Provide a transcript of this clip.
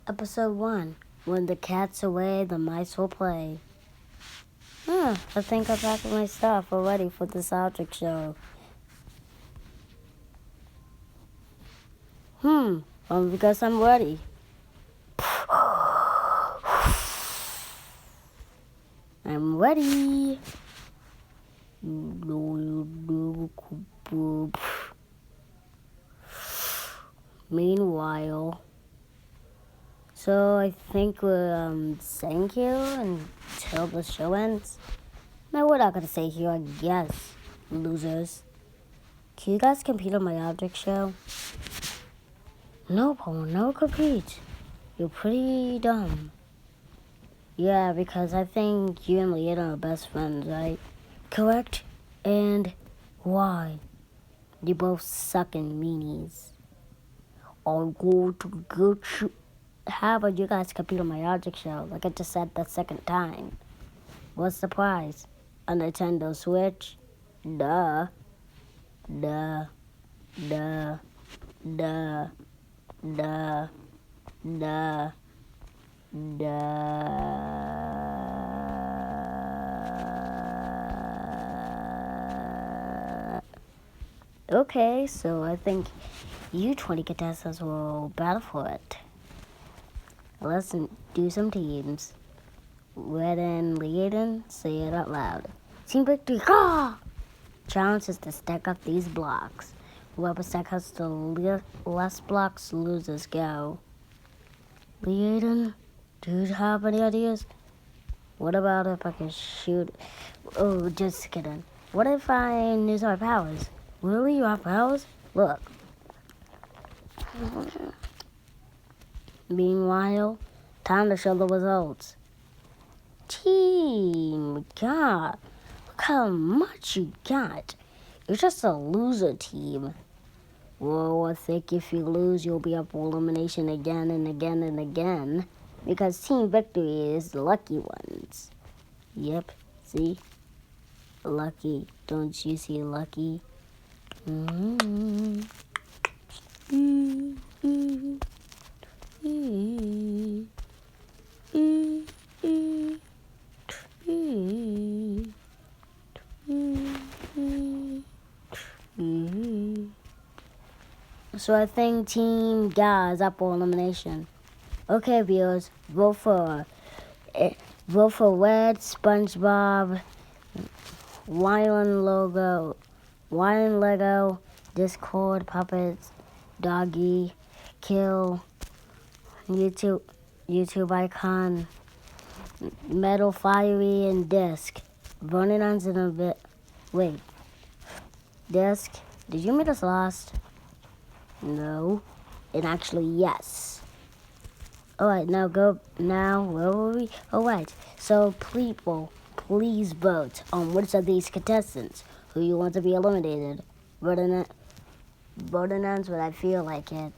Episode 1. When the cat's away, the mice will play. I think I packed my stuff already for this object show. Because I'm ready. I'm ready. Meanwhile, so I think we're staying here until the show ends. Now we're not gonna stay here, I guess, losers. Can you guys compete on my object show? No, Paul, no compete. You're pretty dumb. Yeah, because I think you and Leanna are best friends, right? Correct? And why? You both suck in meanies. I'm going to get you. How about you guys compete on my object show, like I just said the second time? What's the prize? A Nintendo Switch? Duh. Duh. Duh. Duh. Duh. Duh. Duh. Okay, so I think you 20 contestants will battle for it. Let's do some teams. Red and Leaden, say it out loud. Team victory! Ah! Challenge is to stack up these blocks. Whoever stacks the less blocks loses. Go. Leaden, do you have any ideas? What about if I can shoot? Oh, just kidding. What if I use our powers? Really, you have powers? Look. Meanwhile, time to show the results. Team, God, look how much you got. You're just a loser team. Well, I think if you lose, you'll be up for elimination again and again and again. Because Team Victory is the lucky ones. Yep, see? Lucky. Don't you see lucky? So I think Team Ga is up for elimination. Okay, viewers, vote for Red, SpongeBob, Wine Lego, Discord, Puppets, Doggy, Kill, YouTube Icon, Metal Fiery, and Disc. Voting on's in a bit. Wait. Disc, did you meet us last? No. And actually, yes. Alright, now where were we? Alright, so people, please vote on which of these contestants who you want to be eliminated. Voting ends when I feel like it.